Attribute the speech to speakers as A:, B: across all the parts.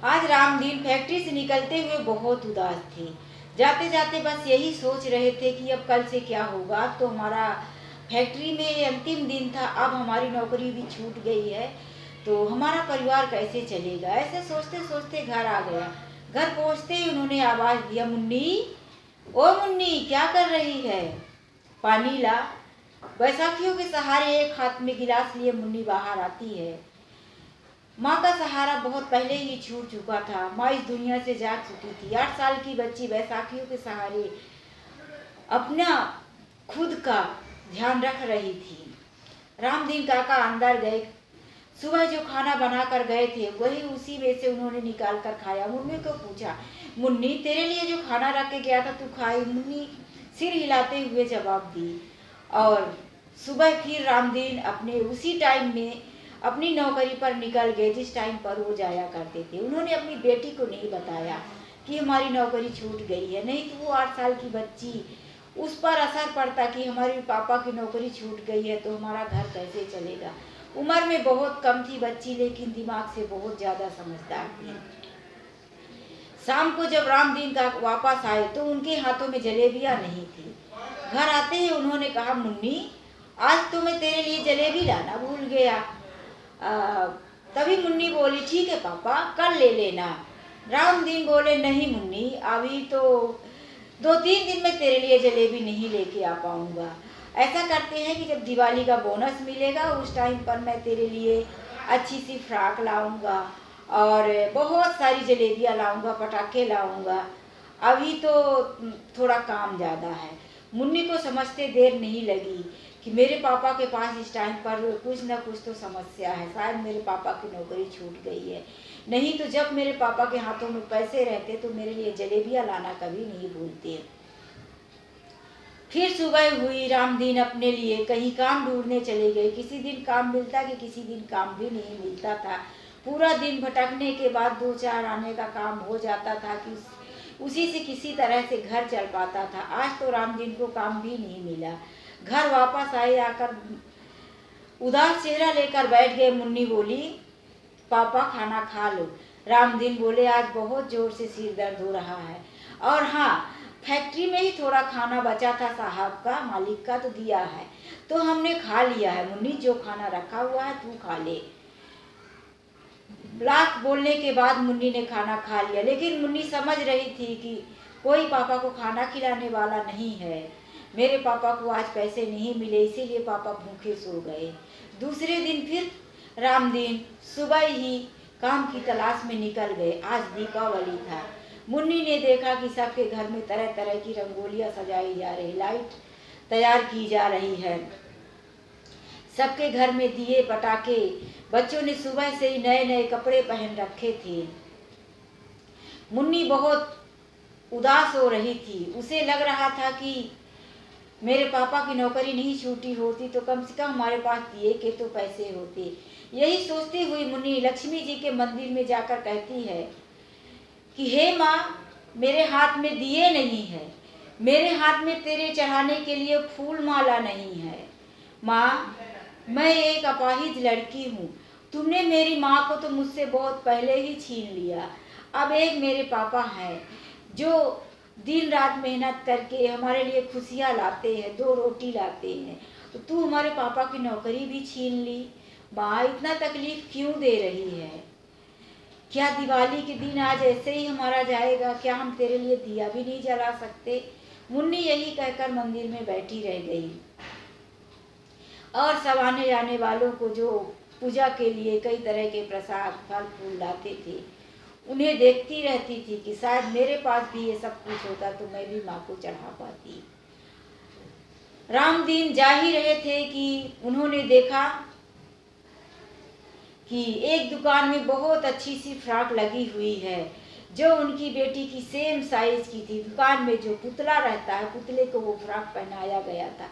A: आज रामदीन फैक्ट्री से निकलते हुए बहुत उदास थे। जाते जाते बस यही सोच रहे थे कि अब कल से क्या होगा। अब तो हमारा फैक्ट्री में अंतिम दिन था, अब हमारी नौकरी भी छूट गई है, तो हमारा परिवार कैसे चलेगा। ऐसे सोचते सोचते घर आ गया। घर पहुंचते ही उन्होंने आवाज़ दिया, मुन्नी, ओ मुन्नी, क्या कर रही है, पानी ला। बैसाखियों के सहारे एक हाथ में गिलास लिए मुन्नी बाहर आती है। माँ का सहारा बहुत पहले ही छूट चुका था। माँ इस दुनिया से जा चुकी थी। 8 साल की बच्ची बैसाखियों के सहारे अपना खुद का ध्यान रख रही थी। रामदीन काका अंदर गए। सुबह जो खाना बना कर गए थे वही उसी में से उन्होंने निकाल कर खाया। मुन्नी को पूछा, मुन्नी, तेरे लिए जो खाना रख के गया था तू खाई? मुन्नी सिर हिलाते हुए जवाब दी। और सुबह फिर रामदीन अपने उसी टाइम में अपनी नौकरी पर निकल गए जिस टाइम पर वो जाया करते थे। उन्होंने अपनी बेटी को नहीं बताया कि हमारी नौकरी छूट गई है, नहीं तो वो 8 साल की बच्ची, उस पर असर पड़ता कि हमारे पापा की नौकरी छूट गई है तो हमारा घर कैसे चलेगा। उम्र में बहुत कम थी बच्ची, लेकिन दिमाग से बहुत ज़्यादा समझदार थी। शाम को जब रामदीन का वापस आए तो उनके हाथों में जलेबियाँ नहीं थी। घर आते ही उन्होंने कहा, मुन्नी, आज तो मैं तेरे लिए जलेबी लाना भूल गया। तभी मुन्नी बोली, ठीक है पापा, कल ले लेना। रामदीन बोले, नहीं मुन्नी, अभी तो 2-3 दिन में तेरे लिए जलेबी नहीं लेके आ पाऊंगा। ऐसा करते हैं कि जब दिवाली का बोनस मिलेगा उस टाइम पर मैं तेरे लिए अच्छी सी फ्रॉक लाऊंगा और बहुत सारी जलेबियाँ लाऊंगा, पटाखे लाऊंगा। अभी तो थोड़ा काम ज़्यादा है। मुन्नी को समझते देर नहीं लगी कि मेरे पापा के पास इस टाइम पर कुछ न कुछ तो समस्या है। शायद मेरे पापा की नौकरी छूट गई है, नहीं तो जब मेरे पापा के हाथों में पैसे रहते तो मेरे लिए जलेबियाँ लाना कभी नहीं भूलते। फिर सुबह हुई। रामदीन अपने लिए कहीं काम ढूंढने चले गए। किसी दिन काम मिलता कि किसी दिन काम भी नहीं मिलता था। पूरा दिन भटकने के बाद 2-4 आने का काम हो जाता था कि उसी से किसी तरह से घर चल पाता था। आज तो रामदीन को काम भी नहीं मिला। घर वापस आए, आकर उदास चेहरा लेकर बैठ गए। मुन्नी बोली, पापा खाना खा लो। रामदीन बोले, आज बहुत जोर से सिर दर्द हो रहा है, और हाँ, फैक्ट्री में ही थोड़ा खाना बचा था, साहब का, मालिक का तो दिया है, तो हमने खा लिया है। मुन्नी, जो खाना रखा हुआ है तू खा ले। लाख बोलने के बाद मुन्नी ने खाना खा लिया, लेकिन मुन्नी समझ रही थी कि कोई पापा को खाना खिलाने वाला नहीं है। मेरे पापा को आज पैसे नहीं मिले, इसीलिए पापा भूखे सो गए। दूसरे दिन फिर रामदीन सुबह ही काम की तलाश में निकल गए। आज दीपावली था। मुन्नी ने देखा कि सबके घर में तरह तरह की रंगोलियां सजाई जा रही, लाइट तैयार की जा रही है। सबके घर में दिए, पटाखे, बच्चों ने सुबह से ही नए नए कपड़े पहन रखे थे। मुन्नी बहुत उदास हो रही थी। उसे लग रहा था कि मेरे पापा की नौकरी नहीं छूटी होती तो कम से कम हमारे पास दिए के तो पैसे होते। यही सोचती हुई मुन्नी लक्ष्मी जी के मंदिर में जाकर कहती है कि हे माँ, मेरे हाथ में दिए नहीं है, मेरे हाथ में तेरे चढ़ाने के लिए फूल माला नहीं है। माँ, मैं एक अपाहिज लड़की हूँ। तुमने मेरी माँ को तो मुझसे बहुत पहले ही छीन लिया। अब एक मेरे पापा हैं जो दिन रात मेहनत करके हमारे लिए खुशियाँ लाते हैं, 2 रोटी लाते हैं, तो तू हमारे पापा की नौकरी भी छीन ली। माँ, इतना तकलीफ क्यों दे रही है? क्या दिवाली के दिन आज ऐसे ही हमारा जाएगा? क्या हम तेरे लिए दिया भी नहीं जला सकते? मुन्नी यही कहकर मंदिर में बैठी रह गई और सब आने जाने वालों को जो पूजा के लिए कई तरह के प्रसाद, फल फूल लाते थे, उन्हें देखती रहती थी कि शायद मेरे पास भी ये सब कुछ होता तो मैं भी माँ को चढ़ा पाती। रामदीन जा ही रहे थे कि उन्होंने देखा कि एक दुकान में बहुत अच्छी सी फ्रॉक लगी हुई है जो उनकी बेटी की सेम साइज की थी। दुकान में जो पुतला रहता है, पुतले को वो फ्रॉक पहनाया गया था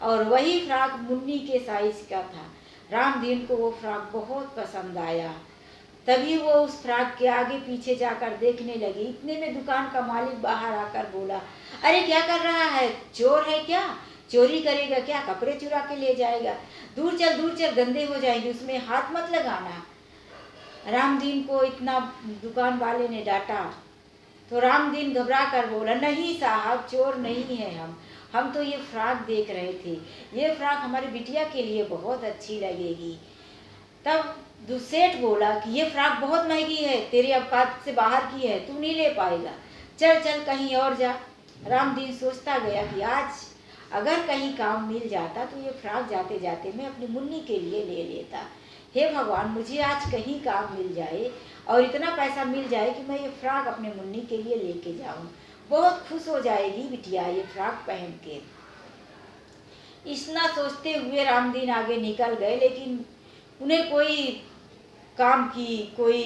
A: और वही फ्रॉक मुन्नी के साइज का था। रामदीन को वो फ्रॉक बहुत पसंद आया। तभी वो उस फ्रॉक के आगे पीछे जाकर देखने लगी। इतने में दुकान का मालिक बाहर आकर बोला, अरे क्या कर रहा है? चोर है क्या? चोरी करेगा क्या? कपड़े चुरा के ले जाएगा? दूर चल, दूर चल, गंदे हो जाएंगे, उसमें हाथ मत लगाना। रामदीन को इतना दुकान वाले ने डांटा तो रामदीन घबरा कर बोला, नहीं साहब, चोर नहीं है हम तो ये फ्रॉक देख रहे थे, ये फ्रॉक हमारी बिटिया के लिए बहुत अच्छी लगेगी। तब सेठ बोला कि ये फ्रॉक बहुत महंगी है, तेरे औकात से बाहर की है, तू नहीं ले पाएगा, चल चल कहीं और जा। रामदीन सोचता गया कि आज अगर कहीं काम मिल जाता तो ये फ्रॉक जाते जाते मैं अपनी मुन्नी के लिए ले लेता। हे भगवान, मुझे आज कहीं काम मिल जाए और इतना पैसा मिल जाए कि मैं ये फ्रॉक अपने मुन्नी के लिए लेके जाऊं, बहुत खुश हो जाएगी बिटिया ये फ्रॉक पहन के। इतना सोचते हुए रामदीन आगे निकल गए, लेकिन उन्हें कोई काम की कोई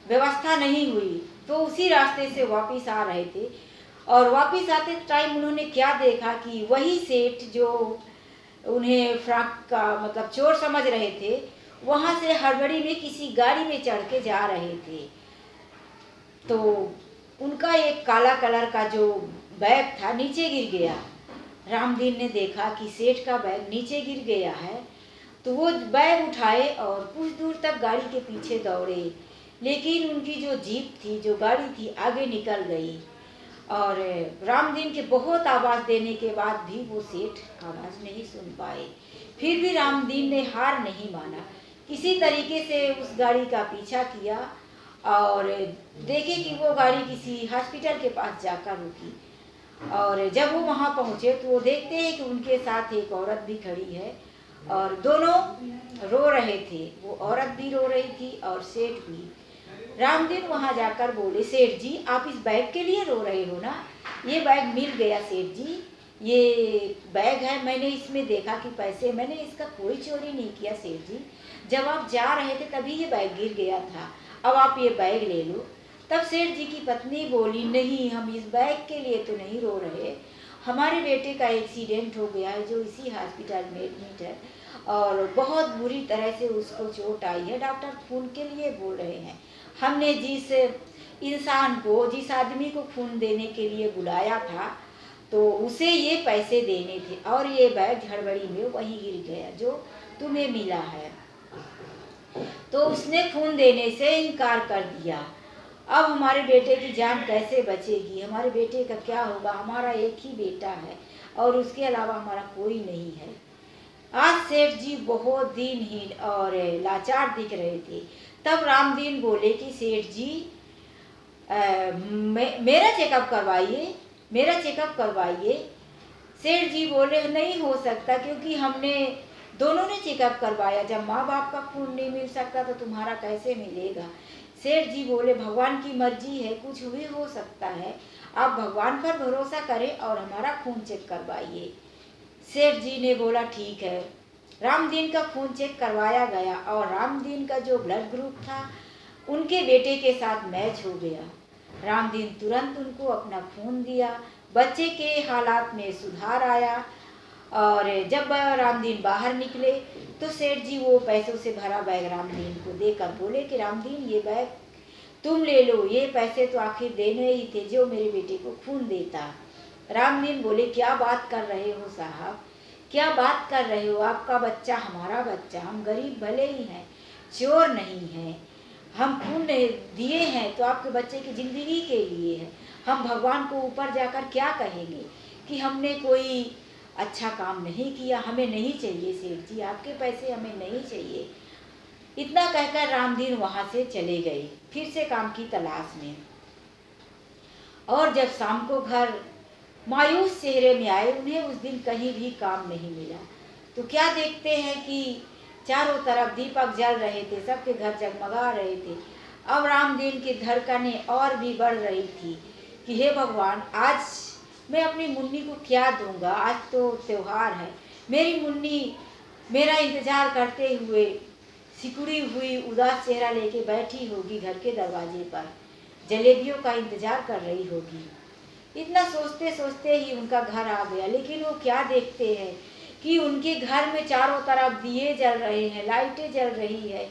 A: व्यवस्था नहीं हुई। तो उसी रास्ते से वापस आ रहे थे और वापस आते टाइम उन्होंने क्या देखा कि वही सेठ जो उन्हें फ्रॉक का मतलब चोर समझ रहे थे, वहां से हड़बड़ी में किसी गाड़ी में चढ़ के जा रहे थे। तो उनका एक काला कलर का जो बैग था नीचे गिर गया। रामदीन ने देखा कि सेठ का बैग नीचे गिर गया है, तो वो बैग उठाए और कुछ दूर तक गाड़ी के पीछे दौड़े, लेकिन उनकी जो जीप थी, जो गाड़ी थी, आगे निकल गई और रामदीन के बहुत आवाज़ देने के बाद भी वो सेठ आवाज़ नहीं सुन पाए। फिर भी रामदीन ने हार नहीं माना, किसी तरीके से उस गाड़ी का पीछा किया और देखे कि वो गाड़ी किसी हॉस्पिटल के पास जाकर रुकी। और जब वो वहाँ पहुँचे तो वो देखते हैं कि उनके साथ एक औरत भी खड़ी है और दोनों रो रहे थे, वो औरत भी रो रही थी और सेठ भी। रामदीन वहाँ जाकर बोले, सेठ जी आप इस बैग के लिए रो रहे हो ना? ये बैग मिल गया सेठ जी, ये बैग है, मैंने इसमें देखा कि पैसे, मैंने इसका कोई चोरी नहीं किया सेठ जी, जब आप जा रहे थे तभी ये बैग गिर गया था, अब आप ये बैग ले लो। तब सेठ जी की पत्नी बोली, नहीं, हम इस बैग के लिए तो नहीं रो रहे, हमारे बेटे का एक्सीडेंट हो गया है जो इसी हॉस्पिटल में एडमिट है और बहुत बुरी तरह से उसको चोट आई है, डॉक्टर खून के लिए बोल रहे हैं। हमने जिस इंसान को, जिस आदमी को खून देने के लिए बुलाया था तो उसे ये पैसे देने थे और ये बैग हड़बड़ी में वहीं गिर गया जो तुम्हें मिला है। तो उसने खून देने से इनकार कर दिया। अब हमारे बेटे की जान कैसे बचेगी? हमारे बेटे का क्या होगा? हमारा एक ही बेटा है और उसके अलावा हमारा कोई नहीं है। आज सेठ जी बहुत दीनहीन और लाचार दिख रहे थे। तब रामदीन बोले कि सेठ जी मेरा चेकअप करवाइए, मेरा चेकअप करवाइए। सेठ जी बोले, नहीं हो सकता, क्योंकि हमने दोनों ने चेकअप करवाया, जब माँ बाप का खून नहीं मिल सकता तो तुम्हारा कैसे मिलेगा? सेठ जी बोले, भगवान की मर्जी है, कुछ भी हो सकता है, आप भगवान पर भरोसा करें और हमारा खून चेक करवाइए। सेठ जी ने बोला ठीक है। रामदीन का खून चेक करवाया गया और रामदीन का जो ब्लड ग्रुप था उनके बेटे के साथ मैच हो गया। रामदीन तुरंत उनको अपना खून दिया, बच्चे के हालात में सुधार आया और जब रामदीन बाहर निकले तो सेठ जी वो पैसों से भरा बैग रामदीन को देकर बोले कि रामदीन ये बैग तुम ले लो, ये पैसे तो आखिर देने ही थे जो मेरे बेटे को खून देता। रामदीन बोले, क्या बात कर रहे हो साहब, क्या बात कर रहे हो? आपका बच्चा हमारा बच्चा, हम गरीब भले ही हैं, चोर नहीं हैं, हम खून दिए हैं तो आपके बच्चे की ज़िंदगी के लिए है। हम भगवान को ऊपर जाकर क्या कहेंगे कि हमने कोई अच्छा काम नहीं किया, हमें नहीं चाहिए सेठ जी, आपके पैसे हमें नहीं चाहिए। इतना कहकर रामदीन वहाँ से चले गए फिर से काम की तलाश में। और जब शाम को घर मायूस चेहरे में आए, उन्हें उस दिन कहीं भी काम नहीं मिला। तो क्या देखते हैं कि चारों तरफ दीपक जल रहे थे, सबके घर जगमगा रहे थे। अब रामदीन की धड़कनें और भी बढ़ रही थी कि हे भगवान, आज मैं अपनी मुन्नी को क्या दूंगा? आज तो त्योहार है, मेरी मुन्नी मेरा इंतजार करते हुए सिकुड़ी हुई उदास चेहरा लेके बैठी होगी घर के दरवाजे पर, जलेबियों का इंतजार कर रही होगी। इतना सोचते सोचते ही उनका घर आ गया, लेकिन वो क्या देखते हैं कि उनके घर में चारों तरफ दिए जल रहे हैं, लाइटें जल रही है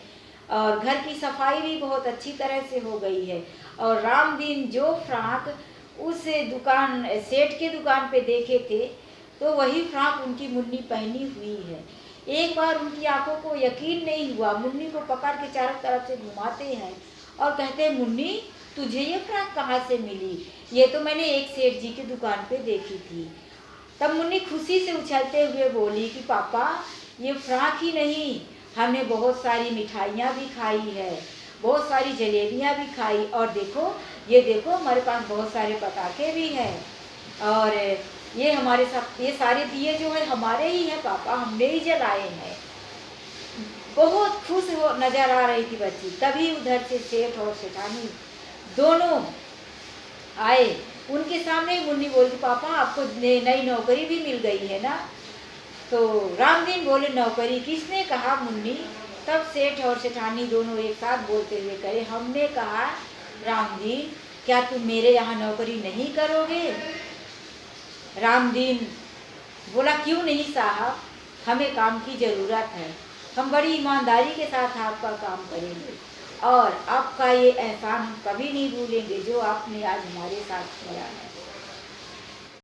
A: और घर की सफाई भी बहुत अच्छी तरह से हो गई है। और रामदीन जो फ्रॉक उस दुकान सेठ के दुकान पे देखे थे तो वही फ्रॉक उनकी मुन्नी पहनी हुई है। एक बार उनकी आंखों को यकीन नहीं हुआ, मुन्नी को पकड़ के चारों तरफ से घुमाते हैं और कहते हैं, मुन्नी तुझे ये फ्रॉक कहाँ से मिली? ये तो मैंने एक सेठ जी की दुकान पे देखी थी। तब मुन्नी खुशी से उछलते हुए बोली कि पापा ये फ्रॉक ही नहीं, हमने बहुत सारी मिठाइयाँ भी खाई है, बहुत सारी जलेबियाँ भी खाई, और देखो ये देखो हमारे पास बहुत सारे पटाखे भी हैं, और ये हमारे साथ ये सारे दिए जो है हमारे ही हैं पापा, हमने ही जलाए हैं। बहुत खुश हो नजर आ रही थी बच्ची। तभी उधर से सेठ और सेठानी दोनों आए। उनके सामने ही मुन्नी बोलती, पापा आपको नई नौकरी भी मिल गई है ना? तो रामदीन बोले, नौकरी किसने कहा मुन्नी? तब सेठ और सेठानी दोनों एक साथ बोलते हुए कहे, हमने कहा रामदीन, क्या तुम मेरे यहाँ नौकरी नहीं करोगे? रामदीन बोला, क्यों नहीं साहब, हमें काम की ज़रूरत है, हम बड़ी ईमानदारी के साथ आपका काम करेंगे और आपका ये एहसान हम कभी नहीं भूलेंगे जो आपने आज हमारे साथ किया है।